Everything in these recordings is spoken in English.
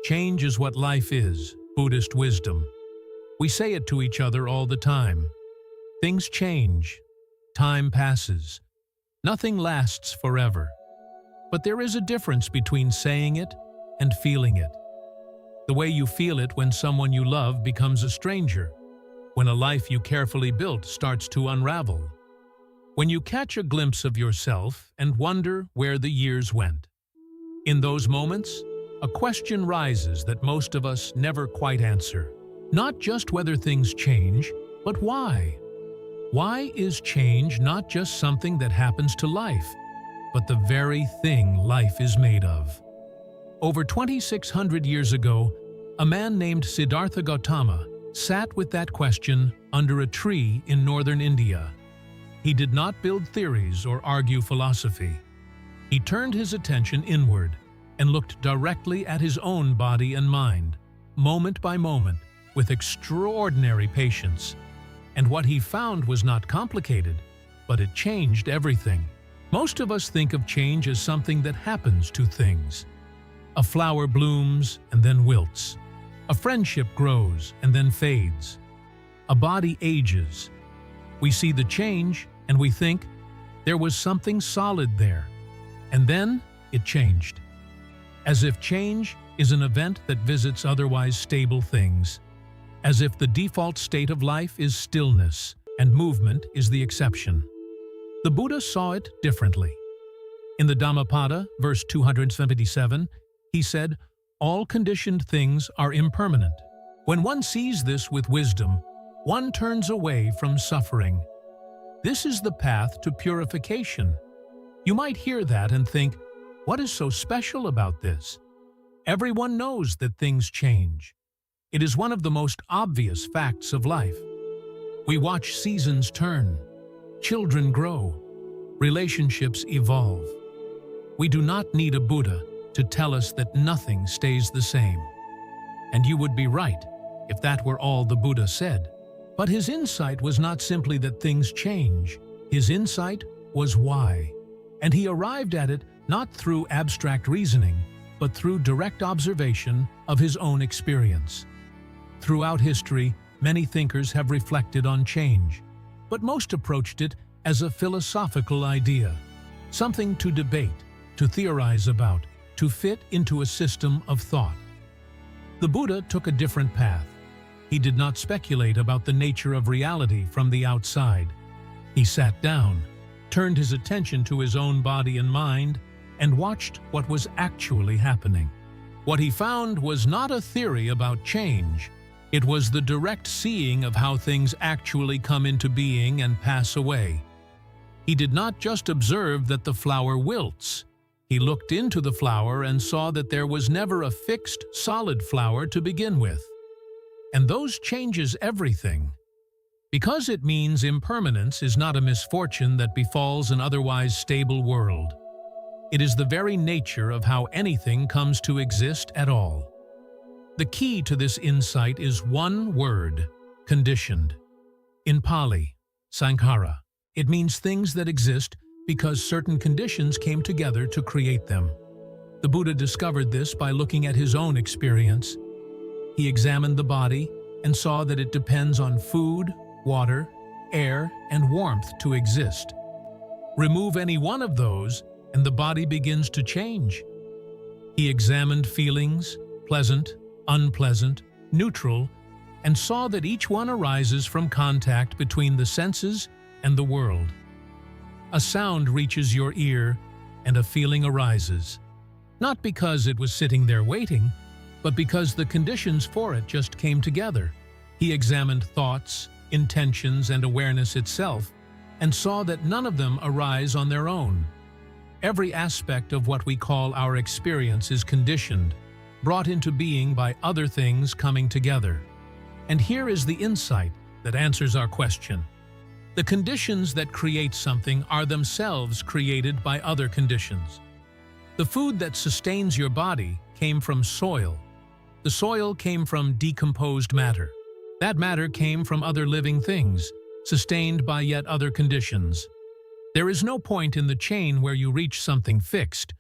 Change is what life is, Buddhist wisdom. We say it to each other all the time. Things change. Time passes. Nothing lasts forever. But there is a difference between saying it and feeling it. The way you feel it when someone you love becomes a stranger, when a life you carefully built starts to unravel, when you catch a glimpse of yourself and wonder where the years went. In those moments, a question rises that most of us never quite answer. Not just whether things change, but why? Why is change not just something that happens to life, but the very thing life is made of? Over 2,600 years ago, a man named Siddhartha Gautama sat with that question under a tree in northern India. He did not build theories or argue philosophy. He turned his attention inward and looked directly at his own body and mind, moment by moment, with extraordinary patience. And what he found was not complicated, but it changed everything. Most of us think of change as something that happens to things. A flower blooms and then wilts. A friendship grows and then fades. A body ages. We see the change and we think there was something solid there. And then it changed. As if change is an event that visits otherwise stable things. As if the default state of life is stillness and movement is the exception. The Buddha saw it differently. In the Dhammapada, verse 277, he said, "All conditioned things are impermanent." When one sees this with wisdom, one turns away from suffering. This is the path to purification. You might hear that and think, what is so special about this? Everyone knows that things change. It is one of the most obvious facts of life. We watch seasons turn, children grow, relationships evolve. We do not need a Buddha to tell us that nothing stays the same. And you would be right if that were all the Buddha said. But his insight was not simply that things change. His insight was why. And he arrived at it not through abstract reasoning, but through direct observation of his own experience. Throughout history, many thinkers have reflected on change, but most approached it as a philosophical idea, something to debate, to theorize about, to fit into a system of thought. The Buddha took a different path. He did not speculate about the nature of reality from the outside. He sat down, turned his attention to his own body and mind, and watched what was actually happening. What he found was not a theory about change. It was the direct seeing of how things actually come into being and pass away. He did not just observe that the flower wilts. He looked into the flower and saw that there was never a fixed, solid flower to begin with. And those changes everything. Because it means impermanence is not a misfortune that befalls an otherwise stable world. It is the very nature of how anything comes to exist at all. The key to this insight is one word: conditioned. In Pali, sankhara, it means things that exist because certain conditions came together to create them. The Buddha discovered this by looking at his own experience. He examined the body and saw that it depends on food, water, air, and warmth to exist. Remove any one of those, and the body begins to change. He examined feelings, pleasant, unpleasant, neutral, and saw that each one arises from contact between the senses and the world. A sound reaches your ear, and a feeling arises. Not because it was sitting there waiting, but because the conditions for it just came together. He examined thoughts, intentions, and awareness itself, and saw that none of them arise on their own. Every aspect of what we call our experience is conditioned, brought into being by other things coming together. And here is the insight that answers our question. The conditions that create something are themselves created by other conditions. The food that sustains your body came from soil. The soil came from decomposed matter. That matter came from other living things, sustained by yet other conditions. There is no point in the chain where you reach something fixed,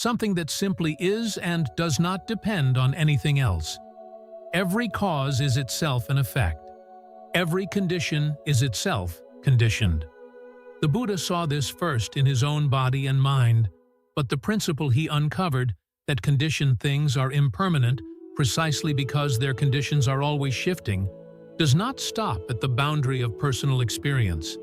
something that simply is and does not depend on anything else. Every cause is itself an effect. Every condition is itself conditioned. The Buddha saw this first in his own body and mind, but the principle he uncovered, that conditioned things are impermanent precisely because their conditions are always shifting, does not stop at the boundary of personal experience.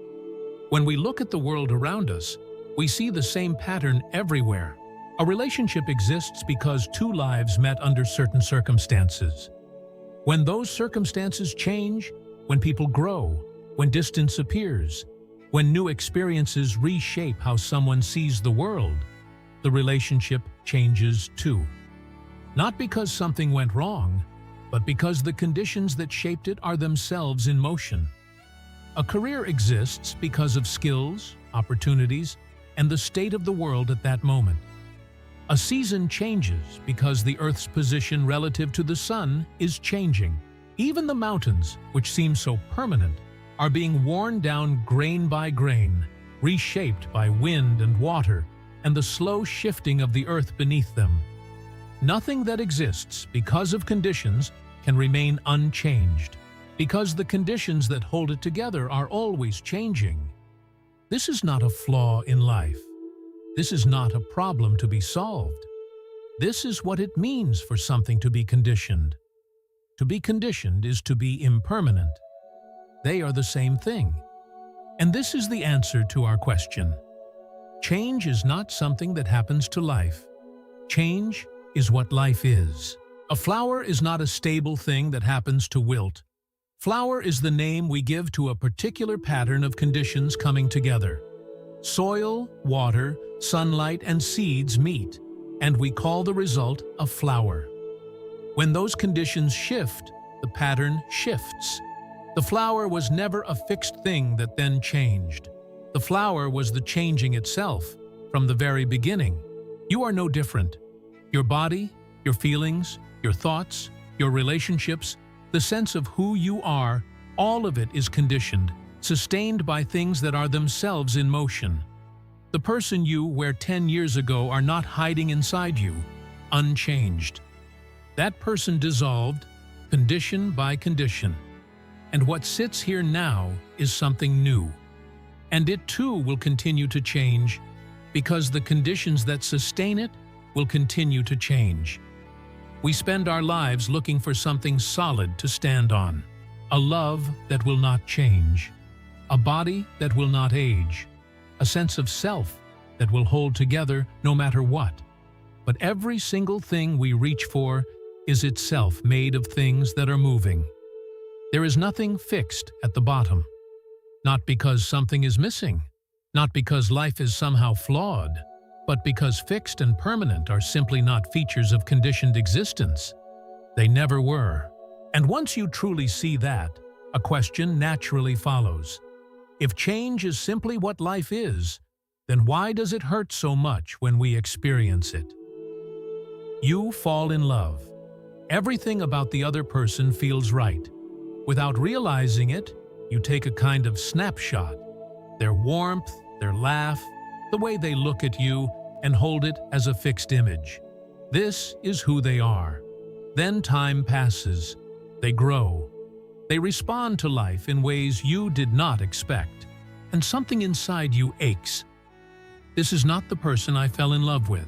When we look at the world around us, we see the same pattern everywhere. A relationship exists because two lives met under certain circumstances. When those circumstances change, when people grow, when distance appears, when new experiences reshape how someone sees the world, the relationship changes too. Not because something went wrong, but because the conditions that shaped it are themselves in motion. A career exists because of skills, opportunities, and the state of the world at that moment. A season changes because the Earth's position relative to the sun is changing. Even the mountains, which seem so permanent, are being worn down grain by grain, reshaped by wind and water, and the slow shifting of the earth beneath them. Nothing that exists because of conditions can remain unchanged, because the conditions that hold it together are always changing. This is not a flaw in life. This is not a problem to be solved. This is what it means for something to be conditioned. To be conditioned is to be impermanent. They are the same thing. And this is the answer to our question. Change is not something that happens to life. Change is what life is. A flower is not a stable thing that happens to wilt. Flower is the name we give to a particular pattern of conditions coming together. Soil, water, sunlight, and seeds meet, and we call the result a flower. When those conditions shift, the pattern shifts. The flower was never a fixed thing that then changed. The flower was the changing itself from the very beginning. You are no different. Your body, your feelings, your thoughts, your relationships, the sense of who you are, all of it is conditioned, sustained by things that are themselves in motion. The person you were 10 years ago are not hiding inside you, unchanged. That person dissolved, condition by condition. And what sits here now is something new. And it too will continue to change, because the conditions that sustain it will continue to change. We spend our lives looking for something solid to stand on, a love that will not change, a body that will not age, a sense of self that will hold together no matter what. But every single thing we reach for is itself made of things that are moving. There is nothing fixed at the bottom. Not because something is missing, not because life is somehow flawed, but because fixed and permanent are simply not features of conditioned existence. They never were. And once you truly see that, a question naturally follows. If change is simply what life is, then why does it hurt so much when we experience it? You fall in love. Everything about the other person feels right. Without realizing it, you take a kind of snapshot. Their warmth, their laugh, the way they look at you, and hold it as a fixed image. This is who they are. Then time passes. They grow. They respond to life in ways you did not expect, and something inside you aches. This is not the person I fell in love with.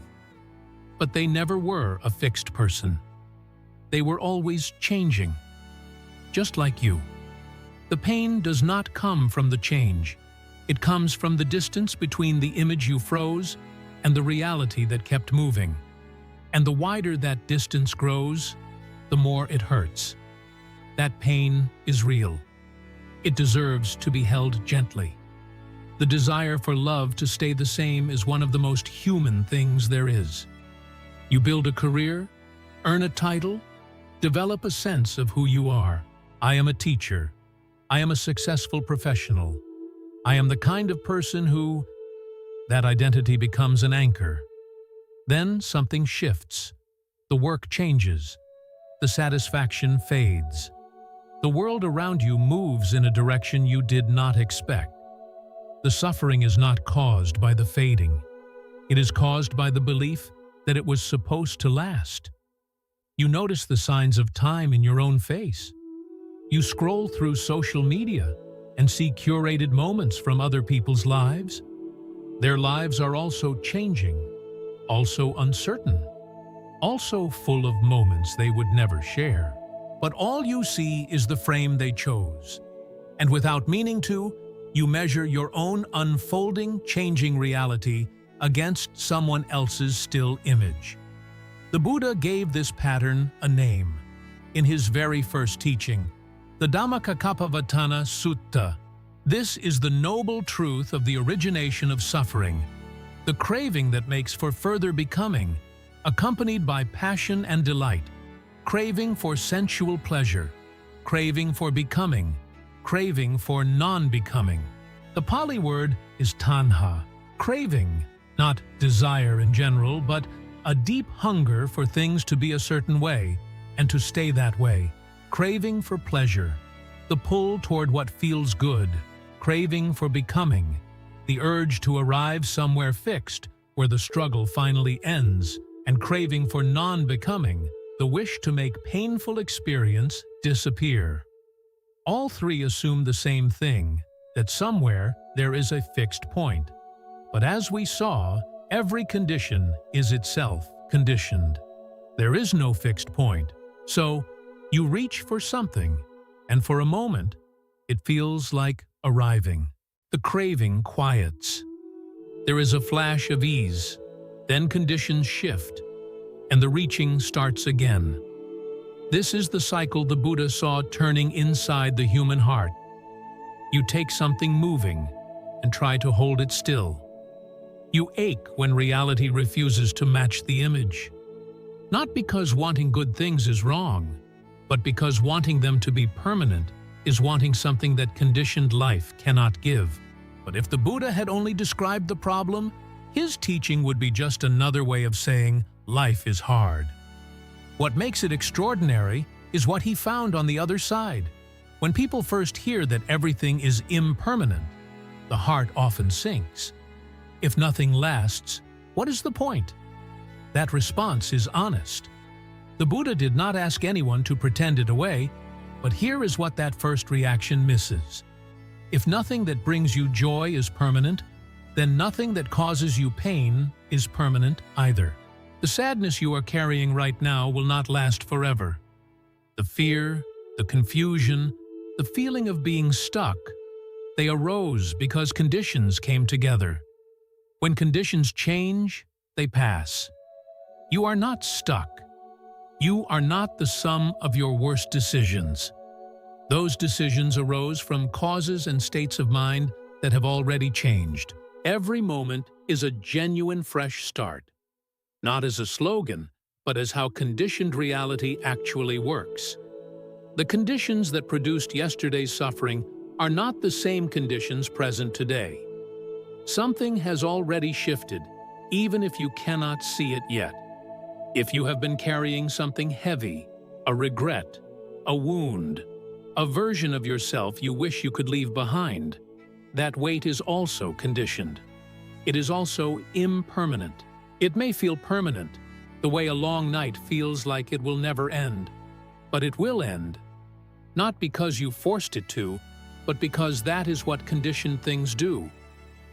But they never were a fixed person. They were always changing, just like you. The pain does not come from the change. It comes from the distance between the image you froze and the reality that kept moving. And the wider that distance grows, the more it hurts. That pain is real. It deserves to be held gently. The desire for love to stay the same is one of the most human things there is. You build a career, earn a title, develop a sense of who you are. I am a teacher. I am a successful professional. I am the kind of person who... That identity becomes an anchor. Then something shifts. The work changes. The satisfaction fades. The world around you moves in a direction you did not expect. The suffering is not caused by the fading. It is caused by the belief that it was supposed to last. You notice the signs of time in your own face. You scroll through social media and see curated moments from other people's lives. Their lives are also changing, also uncertain, also full of moments they would never share. But all you see is the frame they chose. And without meaning to, you measure your own unfolding, changing reality against someone else's still image. The Buddha gave this pattern a name. In his very first teaching, the Dhammacakkappavattana Sutta, this is the noble truth of the origination of suffering, the craving that makes for further becoming, accompanied by passion and delight, craving for sensual pleasure, craving for becoming, craving for non-becoming. The Pali word is tanha, craving, not desire in general, but a deep hunger for things to be a certain way and to stay that way, craving for pleasure, the pull toward what feels good, craving for becoming, the urge to arrive somewhere fixed where the struggle finally ends, and craving for non-becoming, the wish to make painful experience disappear. All three assume the same thing, that somewhere there is a fixed point. But as we saw, every condition is itself conditioned. There is no fixed point. So, you reach for something, and for a moment, it feels like arriving. The craving quiets. There is a flash of ease, then conditions shift, and the reaching starts again. This is the cycle the Buddha saw turning inside the human heart. You take something moving and try to hold it still. You ache when reality refuses to match the image. Not because wanting good things is wrong, but because wanting them to be permanent is wanting something that conditioned life cannot give. But if the Buddha had only described the problem, his teaching would be just another way of saying life is hard. What makes it extraordinary is what he found on the other side. When people first hear that everything is impermanent, the heart often sinks. If nothing lasts, what is the point? That response is honest. The Buddha did not ask anyone to pretend it away, but here is what that first reaction misses. If nothing that brings you joy is permanent, then nothing that causes you pain is permanent either. The sadness you are carrying right now will not last forever. The fear, the confusion, the feeling of being stuck, they arose because conditions came together. When conditions change, they pass. You are not stuck. You are not the sum of your worst decisions. Those decisions arose from causes and states of mind that have already changed. Every moment is a genuine fresh start. Not as a slogan, but as how conditioned reality actually works. The conditions that produced yesterday's suffering are not the same conditions present today. Something has already shifted, even if you cannot see it yet. If you have been carrying something heavy, a regret, a wound, a version of yourself you wish you could leave behind, that weight is also conditioned. It is also impermanent. It may feel permanent, the way a long night feels like it will never end. But it will end. Not because you forced it to, but because that is what conditioned things do.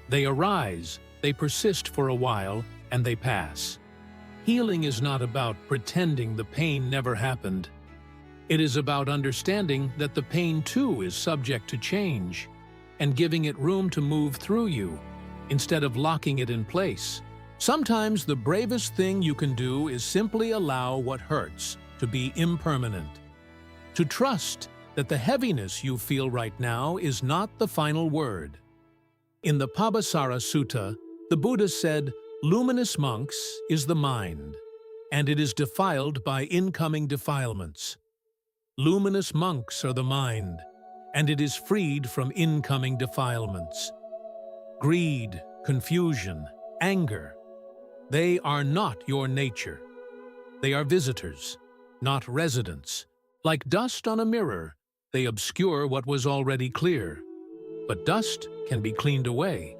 They arise, they persist for a while, and they pass. Healing is not about pretending the pain never happened. It is about understanding that the pain too is subject to change, and giving it room to move through you, instead of locking it in place. Sometimes the bravest thing you can do is simply allow what hurts to be impermanent. To trust that the heaviness you feel right now is not the final word. In the Pabhasara Sutta, the Buddha said, "Luminous monks is the mind, and it is defiled by incoming defilements. Luminous monks are the mind, and it is freed from incoming defilements. Greed, confusion, anger, they are not your nature. They are visitors, not residents. Like dust on a mirror, they obscure what was already clear. But dust can be cleaned away.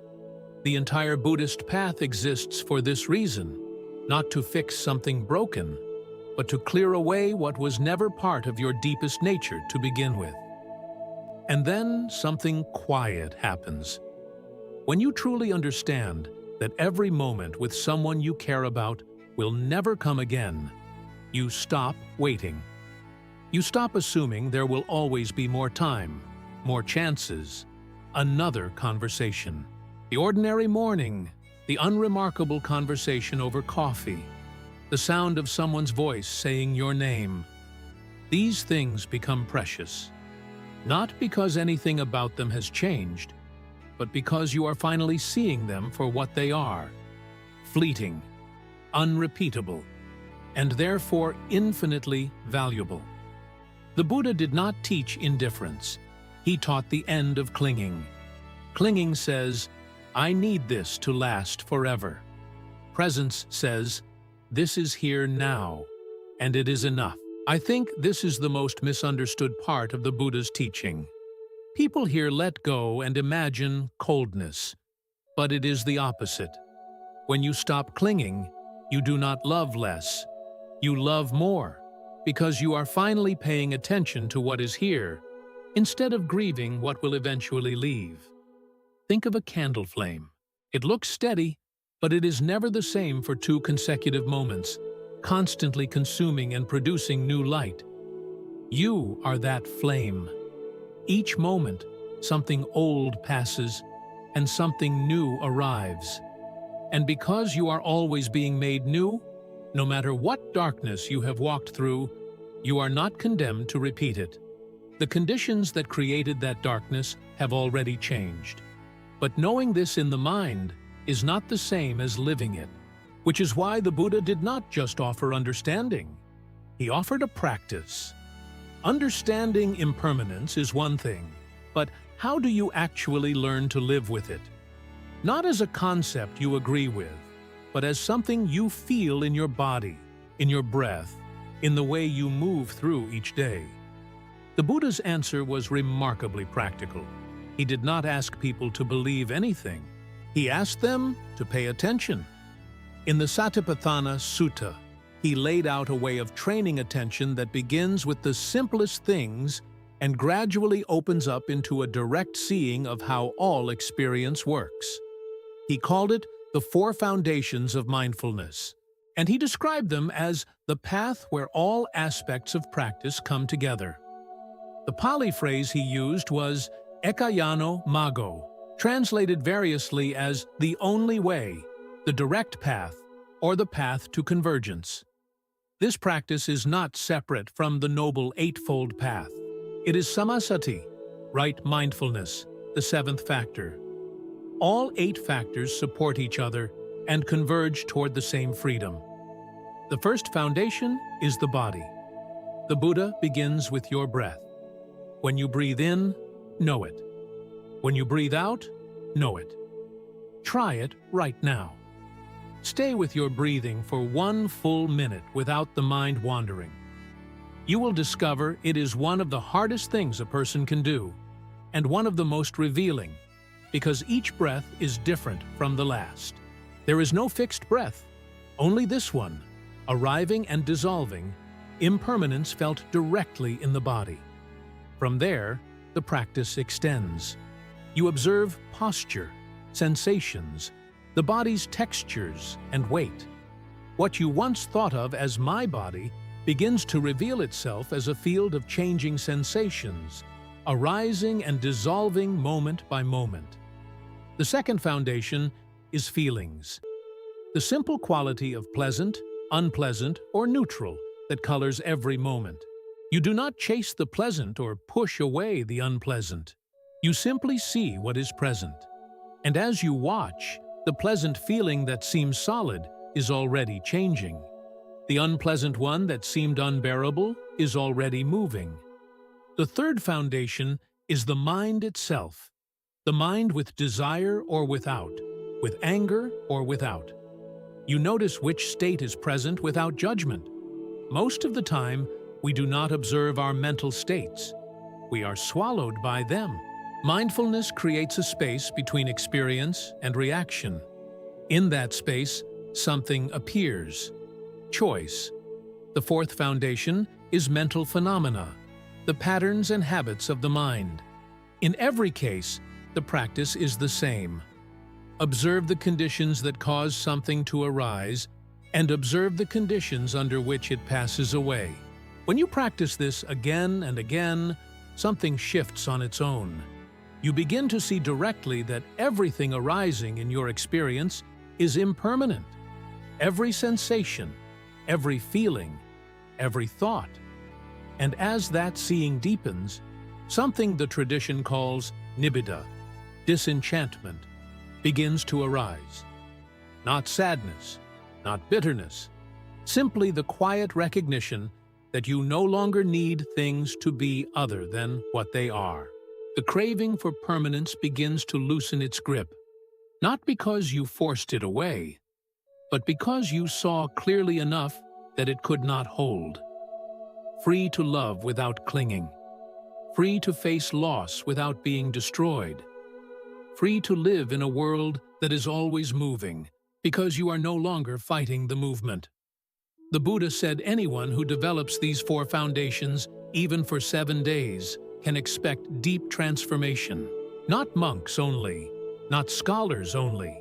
The entire Buddhist path exists for this reason. not to fix something broken, but to clear away what was never part of your deepest nature to begin with. And then something quiet happens. When you truly understand that every moment with someone you care about will never come again, you stop waiting. You stop assuming there will always be more time, more chances, another conversation. The ordinary morning, the unremarkable conversation over coffee, the sound of someone's voice saying your name. These things become precious, not because anything about them has changed, but because you are finally seeing them for what they are: fleeting, unrepeatable, and therefore infinitely valuable. The Buddha did not teach indifference. He taught the end of clinging. Clinging says, "I need this to last forever." Presence says, "This is here now, and it is enough." I think this is the most misunderstood part of the Buddha's teaching. People here let go and imagine coldness, but it is the opposite. When you stop clinging, you do not love less. You love more, because you are finally paying attention to what is here, instead of grieving what will eventually leave. Think of a candle flame. It looks steady, but it is never the same for 2 consecutive moments, constantly consuming and producing new light. You are that flame. Each moment, something old passes and something new arrives. And because you are always being made new, no matter what darkness you have walked through, you are not condemned to repeat it. The conditions that created that darkness have already changed. But knowing this in the mind is not the same as living it, which is why the Buddha did not just offer understanding. He offered a practice. Understanding impermanence is one thing, but how do you actually learn to live with it? Not as a concept you agree with, but as something you feel in your body, in your breath, in the way you move through each day. The Buddha's answer was remarkably practical. He did not ask people to believe anything. He asked them to pay attention. In the Satipatthana Sutta, he laid out a way of training attention that begins with the simplest things and gradually opens up into a direct seeing of how all experience works. He called it the 4 foundations of mindfulness, and he described them as the path where all aspects of practice come together. The Pali phrase he used was ekayano mago, translated variously as the only way, the direct path, or the path to convergence. This practice is not separate from the Noble Eightfold Path. It is samasati, right mindfulness, the 7th factor. All 8 factors support each other and converge toward the same freedom. The first foundation is the body. The Buddha begins with your breath. When you breathe in, know it. When you breathe out, know it. Try it right now. Stay with your breathing for 1 full minute without the mind wandering. You will discover it is one of the hardest things a person can do, and one of the most revealing, because each breath is different from the last. There is no fixed breath, only this one, arriving and dissolving, impermanence felt directly in the body. From there, the practice extends. You observe posture, sensations, the body's textures and weight. What you once thought of as my body begins to reveal itself as a field of changing sensations, arising and dissolving moment by moment. The second foundation is feelings. The simple quality of pleasant, unpleasant, or neutral that colors every moment. You do not chase the pleasant or push away the unpleasant. You simply see what is present. And as you watch, the pleasant feeling that seems solid is already changing. The unpleasant one that seemed unbearable is already moving. The third foundation is the mind itself. The mind with desire or without, with anger or without. You notice which state is present without judgment. Most of the time, we do not observe our mental states. We are swallowed by them. Mindfulness creates a space between experience and reaction. In that space, something appears. Choice. The fourth foundation is mental phenomena, the patterns and habits of the mind. In every case, the practice is the same. Observe the conditions that cause something to arise, and observe the conditions under which it passes away. When you practice this again and again, something shifts on its own. You begin to see directly that everything arising in your experience is impermanent. Every sensation, every feeling, every thought. And as that seeing deepens, something the tradition calls nibbida, disenchantment, begins to arise. Not sadness, not bitterness, simply the quiet recognition that you no longer need things to be other than what they are. The craving for permanence begins to loosen its grip, not because you forced it away, but because you saw clearly enough that it could not hold. Free to love without clinging, free to face loss without being destroyed, free to live in a world that is always moving, because you are no longer fighting the movement. The Buddha said anyone who develops these four foundations, even for 7 days, can expect deep transformation. Not monks only, not scholars only.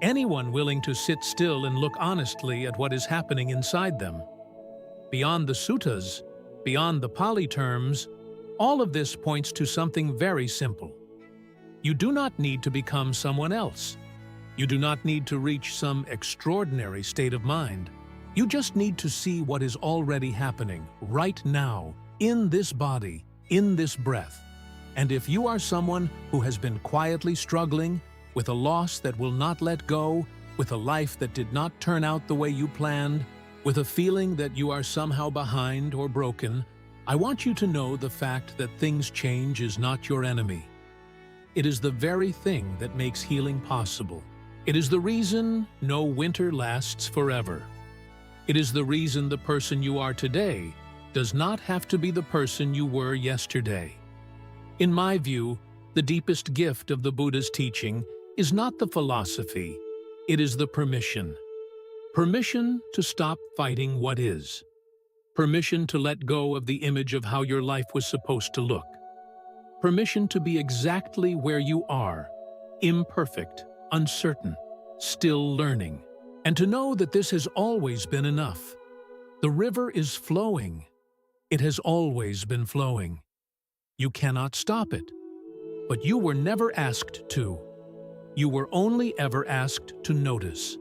Anyone willing to sit still and look honestly at what is happening inside them. Beyond the suttas, beyond the Pali terms, all of this points to something very simple. You do not need to become someone else. You do not need to reach some extraordinary state of mind. You just need to see what is already happening right now, in this body, in this breath. And if you are someone who has been quietly struggling with a loss that will not let go, with a life that did not turn out the way you planned, with a feeling that you are somehow behind or broken, I want you to know the fact that things change is not your enemy. It is the very thing that makes healing possible. It is the reason no winter lasts forever. It is the reason the person you are today does not have to be the person you were yesterday. In my view, the deepest gift of the Buddha's teaching is not the philosophy, it is the permission. Permission to stop fighting what is. Permission to let go of the image of how your life was supposed to look. Permission to be exactly where you are, imperfect, uncertain, still learning. And to know that this has always been enough. The river is flowing. It has always been flowing. You cannot stop it. But you were never asked to. You were only ever asked to notice.